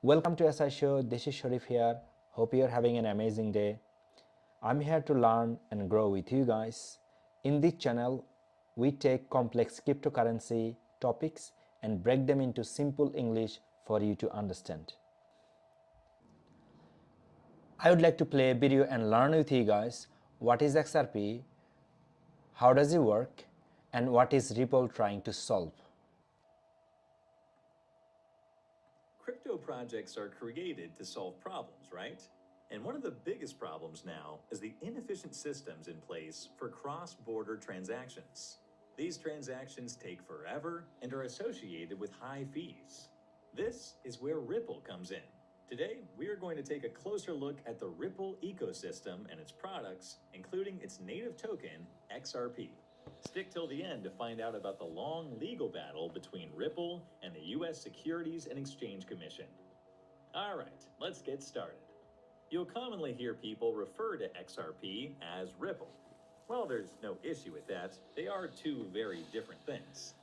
Welcome to SI Show. This is Sharif here. Hope you're having an amazing day. I'm here to learn and grow with you guys. In this channel, we take complex cryptocurrency topics and break them into simple English for you to understand. I would like to play a video and learn with you guys what is XRP, how does it work, and what is Ripple trying to solve. Crypto projects are created to solve problems, right? And one of the biggest problems now is the inefficient systems in place for cross-border transactions. These transactions take forever and are associated with high fees. This is where Ripple comes in. Today, we are going to take a closer look at the Ripple ecosystem and its products, including its native token, XRP. Stick till the end to find out about the long legal battle between Ripple and the U.S. Securities and Exchange Commission. All right, let's get started. You'll commonly hear people refer to XRP as Ripple. Well, there's no issue with that. They are two very different things.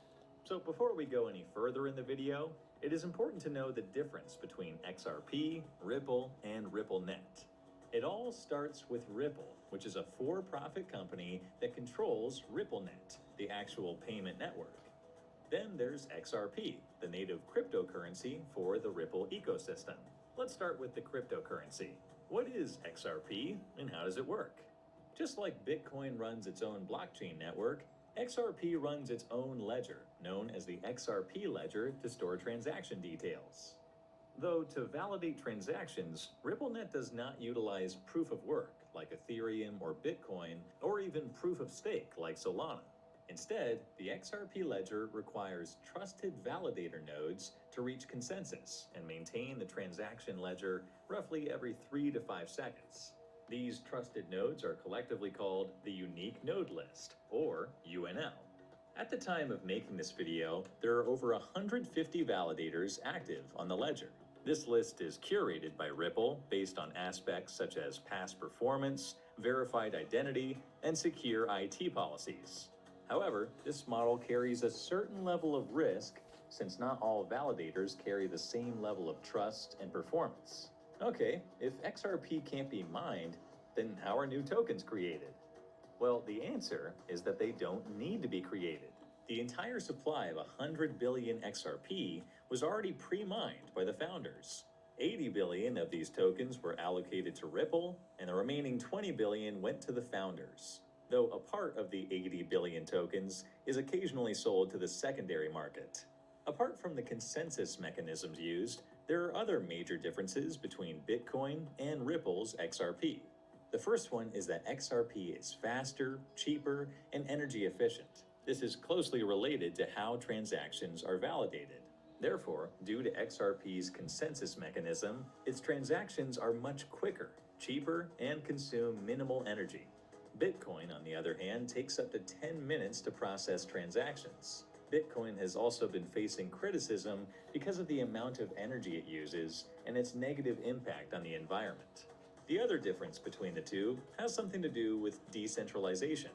So before we go any further in the video, it is important to know the difference between XRP, Ripple, and RippleNet. It all starts with Ripple, which is a for-profit company that controls RippleNet, the actual payment network. Then there's XRP, the native cryptocurrency for the Ripple ecosystem. Let's start with the cryptocurrency. What is XRP and how does it work? Just like Bitcoin runs its own blockchain network, XRP runs its own ledger, known as the XRP ledger, to store transaction details. Though to validate transactions, RippleNet does not utilize proof of work like Ethereum or Bitcoin, or even proof of stake like Solana. Instead, the XRP ledger requires trusted validator nodes to reach consensus and maintain the transaction ledger roughly every 3 to 5 seconds. These trusted nodes are collectively called the Unique Node List, or UNL. At the time of making this video, there are over 150 validators active on the ledger. This list is curated by Ripple based on aspects such as past performance, verified identity, and secure IT policies. However, this model carries a certain level of risk since not all validators carry the same level of trust and performance. Okay, if XRP can't be mined, then how are new tokens created? Well, the answer is that they don't need to be created. The entire supply of 100 billion XRP was already pre-mined by the founders. 80 billion of these tokens were allocated to Ripple, and the remaining 20 billion went to the founders, though a part of the 80 billion tokens is occasionally sold to the secondary market. Apart from the consensus mechanisms used, there are other major differences between Bitcoin and Ripple's XRP. The first one is that XRP is faster, cheaper, and energy efficient. This is closely related to how transactions are validated. Therefore, due to XRP's consensus mechanism, its transactions are much quicker, cheaper, and consume minimal energy. Bitcoin, on the other hand, takes up to 10 minutes to process transactions. Bitcoin has also been facing criticism because of the amount of energy it uses and its negative impact on the environment. The other difference between the two has something to do with decentralization.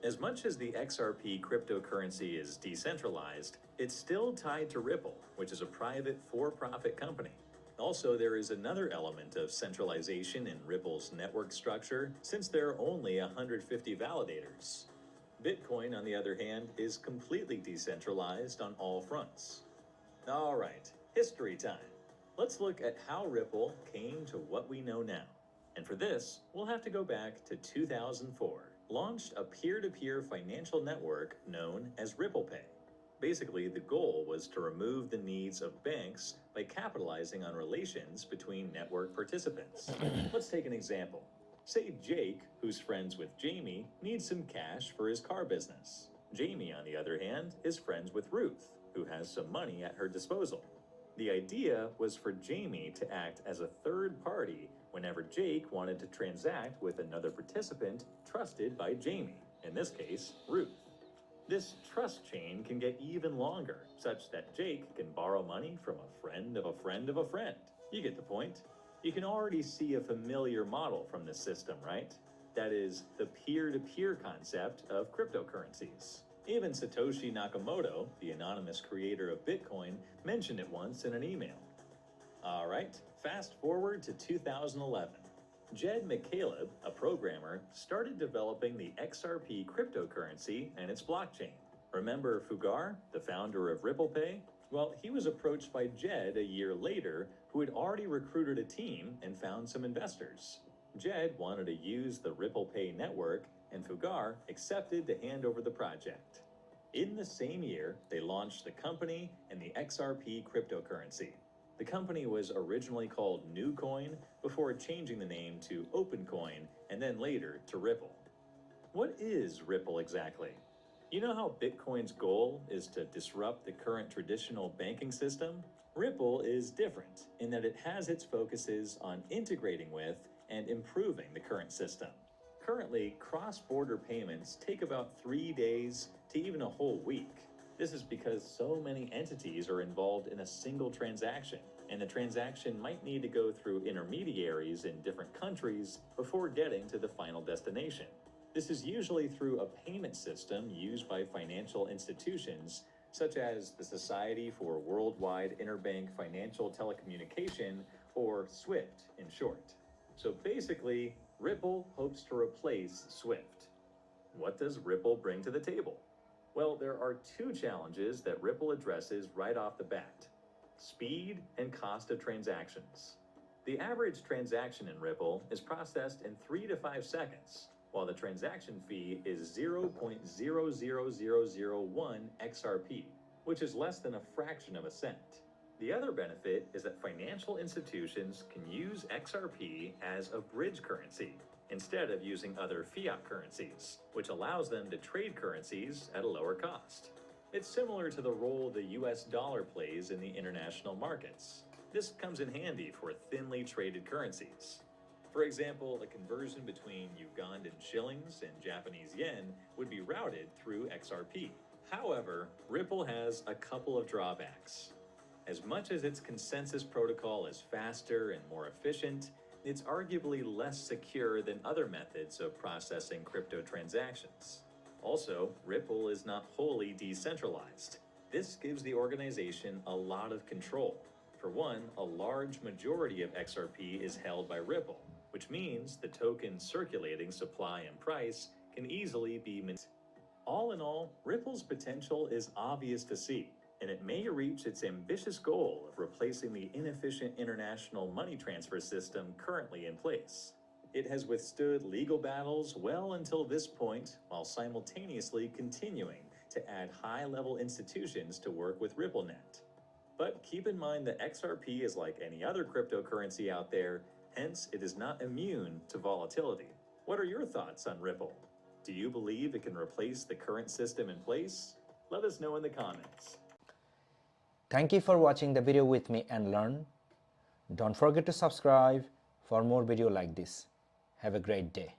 As much as the XRP cryptocurrency is decentralized, it's still tied to Ripple, which is a private for-profit company. Also, there is another element of centralization in Ripple's network structure, since there are only 150 validators. Bitcoin, on the other hand, is completely decentralized on all fronts. All right, history time. Let's look at how Ripple came to what we know now. And for this, we'll have to go back to 2004. Launched a peer-to-peer financial network known as RipplePay. Basically, the goal was to remove the needs of banks by capitalizing on relations between network participants. Let's take an example. Say Jake, who's friends with Jamie, needs some cash for his car business. Jamie, on the other hand, is friends with Ruth, who has some money at her disposal. The idea was for Jamie to act as a third party whenever Jake wanted to transact with another participant trusted by Jamie, in this case, Ruth. This trust chain can get even longer, such that Jake can borrow money from a friend of a friend of a friend. You get the point. You can already see a familiar model from this system, right? That is the peer-to-peer concept of cryptocurrencies. Even Satoshi Nakamoto, the anonymous creator of Bitcoin, mentioned it once in an email. All right, fast forward to 2011. Jed McCaleb, a programmer, started developing the XRP cryptocurrency and its blockchain. Remember Fugar, the founder of RipplePay? Well, he was approached by Jed a year later, who had already recruited a team and found some investors. Jed wanted to use the RipplePay network, and Fugar accepted to hand over the project. In the same year, they launched the company and the XRP cryptocurrency. The company was originally called NewCoin before changing the name to OpenCoin and then later to Ripple. What is Ripple exactly? You know how Bitcoin's goal is to disrupt the current traditional banking system? Ripple is different in that it has its focuses on integrating with and improving the current system. Currently, cross-border payments take about 3 days to even a whole week. This is because so many entities are involved in a single transaction, and the transaction might need to go through intermediaries in different countries before getting to the final destination. This is usually through a payment system used by financial institutions, such as the Society for Worldwide Interbank Financial Telecommunication, or SWIFT in short. So basically, Ripple hopes to replace SWIFT. What does Ripple bring to the table? Well, there are two challenges that Ripple addresses right off the bat: speed and cost of transactions. The average transaction in Ripple is processed in 3 to 5 seconds, while the transaction fee is 0.00001 XRP, which is less than a fraction of a cent. The other benefit is that financial institutions can use XRP as a bridge currency instead of using other fiat currencies, which allows them to trade currencies at a lower cost. It's similar to the role the US dollar plays in the international markets. This comes in handy for thinly traded currencies. For example, a conversion between Ugandan shillings and Japanese yen would be routed through XRP. However, Ripple has a couple of drawbacks. As much as its consensus protocol is faster and more efficient, it's arguably less secure than other methods of processing crypto transactions. Also, Ripple is not wholly decentralized. This gives the organization a lot of control. For one, a large majority of XRP is held by Ripple, which means the token's circulating supply and price can easily be manipulated. All in all, Ripple's potential is obvious to see, and it may reach its ambitious goal of replacing the inefficient international money transfer system currently in place. It has withstood legal battles well until this point, while simultaneously continuing to add high-level institutions to work with RippleNet. But keep in mind that XRP is like any other cryptocurrency out there, hence it is not immune to volatility. What are your thoughts on Ripple? Do you believe it can replace the current system in place? Let us know in the comments. Thank you for watching the video with me and learn. Don't forget to subscribe for more video like this. Have a great day.